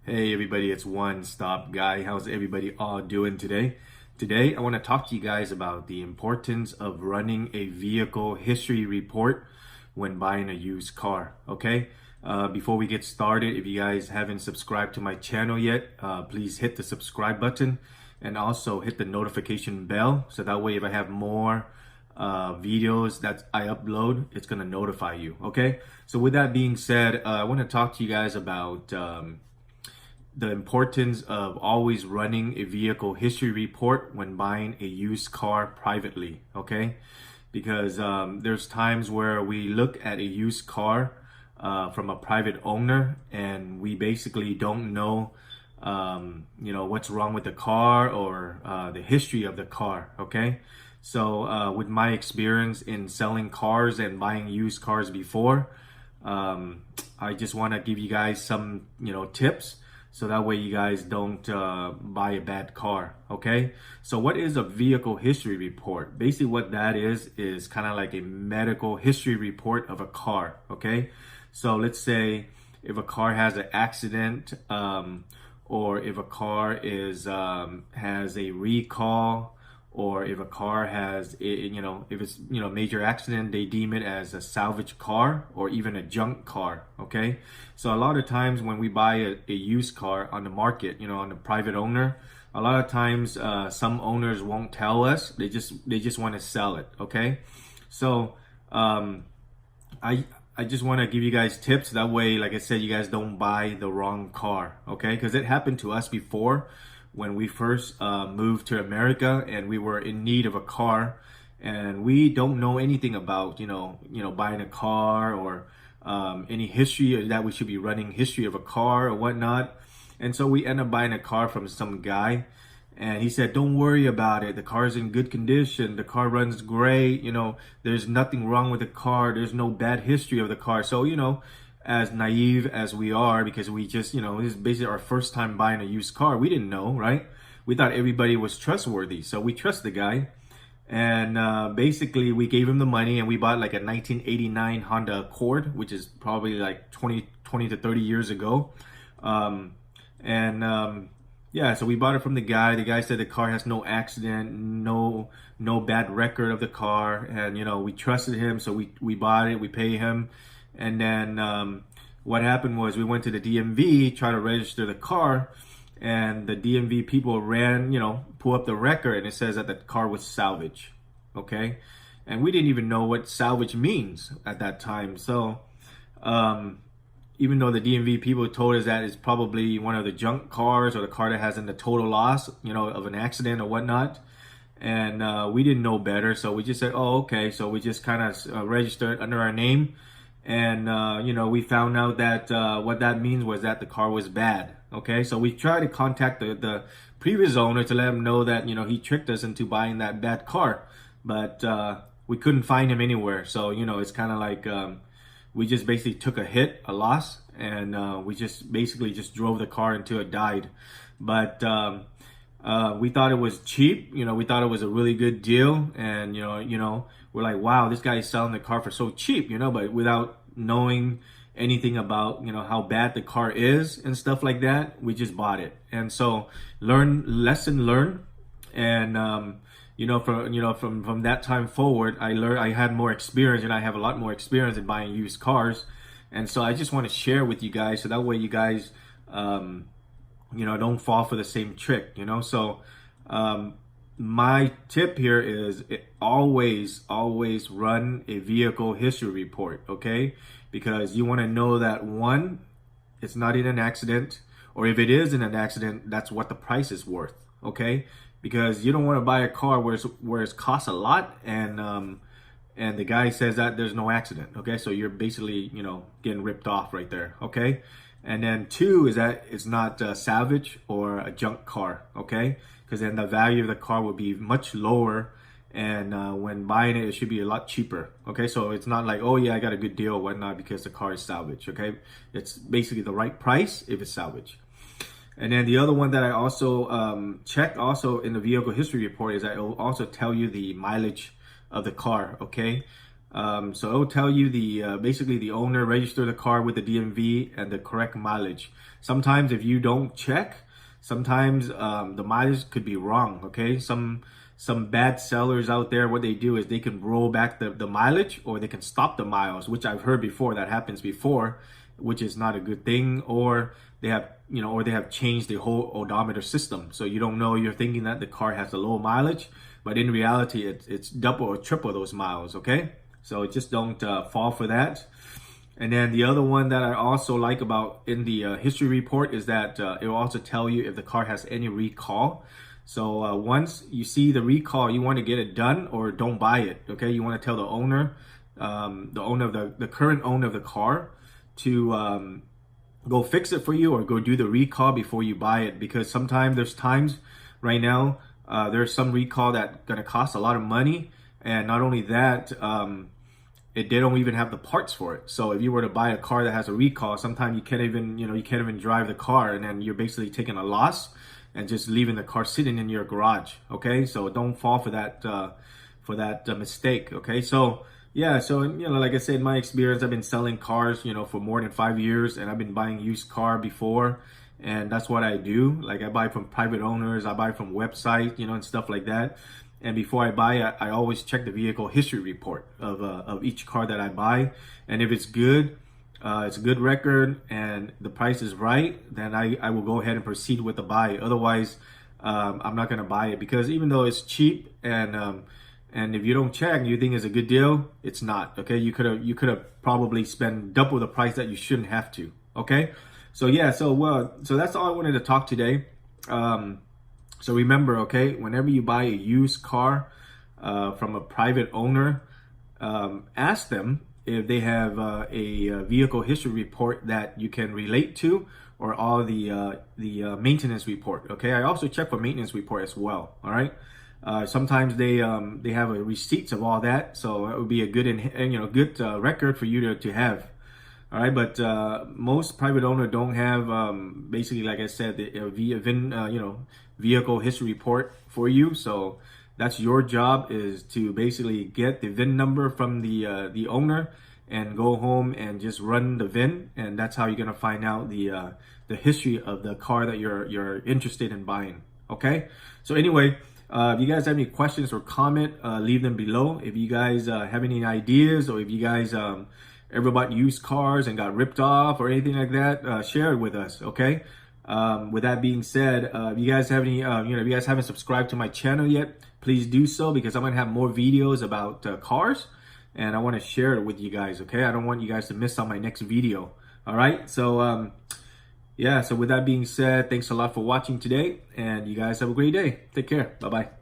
Hey everybody, it's One Stop Guy. How's everybody all doing today? Today, I want to talk to you guys about the importance of running a vehicle history report when buying a used car. Okay? Before we get started, if you guys haven't subscribed to my channel yet, please hit the subscribe button and also hit the notification bell so that way if I have more videos that I upload, it's gonna notify you. Okay? So with that being said, I want to talk to you guys about the importance of always running a vehicle history report when buying a used car privately, okay? Because there's times where we look at a used car from a private owner and we basically don't know what's wrong with the car or the history of the car, okay? So with my experience in selling cars and buying used cars before, I just want to give you guys some tips so that way you guys don't buy a bad car. Okay, so what is a vehicle history report? Basically what that is kind of like a medical history report of a car. Okay, so let's say if a car has an accident, or if a car has a recall, or if a car has if it's major accident, they deem it as a salvage car or even a junk car. Okay, so a lot of times when we buy a used car on the market, on the private owner, a lot of times some owners won't tell us. They just want to sell it. Okay, so I just want to give you guys tips that way, like I said, you guys don't buy the wrong car. Okay, because it happened to us before when we first moved to America and we were in need of a car, and we don't know anything about buying a car or any history that we should be running history of a car or whatnot. And so we ended up buying a car from some guy, and he said, don't worry about it, the car is in good condition, the car runs great, there's nothing wrong with the car, there's no bad history of the car. So as naive as we are, because we just, this is basically our first time buying a used car. We didn't know, right? We thought everybody was trustworthy. So we trust the guy. And basically we gave him the money and we bought like a 1989 Honda Accord, which is probably like 20 to 30 years ago. Yeah, so we bought it from the guy. The guy said the car has no accident, no bad record of the car. And, we trusted him. So we bought it, we pay him. And then what happened was we went to the DMV, tried to register the car, and the DMV people pull up the record, and it says that the car was salvage. Okay, and we didn't even know what salvage means at that time. So even though the DMV people told us that it's probably one of the junk cars or the car that has in the total loss, of an accident or whatnot, and we didn't know better, so we just said, oh, okay. So we just kind of registered under our name. And we found out that what that means was that the car was bad. Okay, so we tried to contact the previous owner to let him know that he tricked us into buying that bad car, but we couldn't find him anywhere. So it's kind of like we just basically took a loss, and we just basically just drove the car until it died. But we thought it was cheap. We thought it was a really good deal, and we're like, wow, this guy is selling the car for so cheap, but without knowing anything about how bad the car is and stuff like that, we just bought it. And so lesson learned. And from that time forward, I had more experience, and I have a lot more experience in buying used cars. And so I just want to share with you guys so that way you guys don't fall for the same trick. So my tip here is always run a vehicle history report. Okay, because you want to know that, one, it's not in an accident, or if it is in an accident, that's what the price is worth. Okay, because you don't want to buy a car where it costs a lot, and the guy says that there's no accident. Okay, so you're basically getting ripped off right there. Okay, and then two is that it's not salvage or a junk car. Okay, because then the value of the car will be much lower, and when buying it should be a lot cheaper. Okay, so it's not like, oh yeah, I got a good deal or whatnot because the car is salvage. Okay, it's basically the right price if it's salvage. And then the other one that I also checked also in the vehicle history report is that it will also tell you the mileage of the car. Okay, So it'll tell you the basically the owner registered the car with the DMV and the correct mileage. Sometimes if you don't check, sometimes the mileage could be wrong. Okay, some bad sellers out there, what they do is they can roll back the mileage, or they can stop the miles, which I've heard before that happens before, which is not a good thing. Or they have or they have changed the whole odometer system, so you don't know, you're thinking that the car has a low mileage, but in reality it's double or triple those miles. Okay, so just don't fall for that. And then the other one that I also like about in the history report is that it will also tell you if the car has any recall. So once you see the recall, you want to get it done or don't buy it. Okay, you want to tell the owner of the current owner of the car to go fix it for you, or go do the recall before you buy it. Because sometimes there's times right now there's some recall that's gonna cost a lot of money, and not only that, they don't even have the parts for it. So if you were to buy a car that has a recall, sometimes you can't even drive the car, and then you're basically taking a loss and just leaving the car sitting in your garage. Okay, so don't fall for that mistake. Okay, so yeah, so like I said, in my experience, I've been selling cars for more than 5 years, and I've been buying used car before, and that's what I do. Like, I buy from private owners, I buy from websites, and stuff like that. And before I buy it, I always check the vehicle history report of each car that I buy. And if it's good, it's a good record, and the price is right, then I will go ahead and proceed with the buy. Otherwise, I'm not going to buy it, because even though it's cheap, and if you don't check and you think it's a good deal, it's not. Okay, you could have probably spent double the price that you shouldn't have to. Okay, so yeah, so that's all I wanted to talk today. So remember, okay, whenever you buy a used car from a private owner, ask them if they have a vehicle history report that you can relate to, or all the maintenance report. Okay, I also check for maintenance report as well. All right, sometimes they have receipts of all that, so it would be a good good record for you to have. All right, but most private owner don't have basically, like I said, the vehicle history report for you. So that's your job, is to basically get the VIN number from the owner and go home and just run the VIN, and that's how you're gonna find out the history of the car that you're interested in buying. Okay, so anyway. If you guys have any questions or comment, leave them below. If you guys have any ideas, or if you guys ever bought used cars and got ripped off or anything like that, share it with us. Okay. With that being said, if you guys have any, if you guys haven't subscribed to my channel yet, please do so, because I'm gonna have more videos about cars, and I want to share it with you guys. Okay. I don't want you guys to miss on my next video. All right. So yeah, so with that being said, thanks a lot for watching today, and you guys have a great day. Take care. Bye-bye.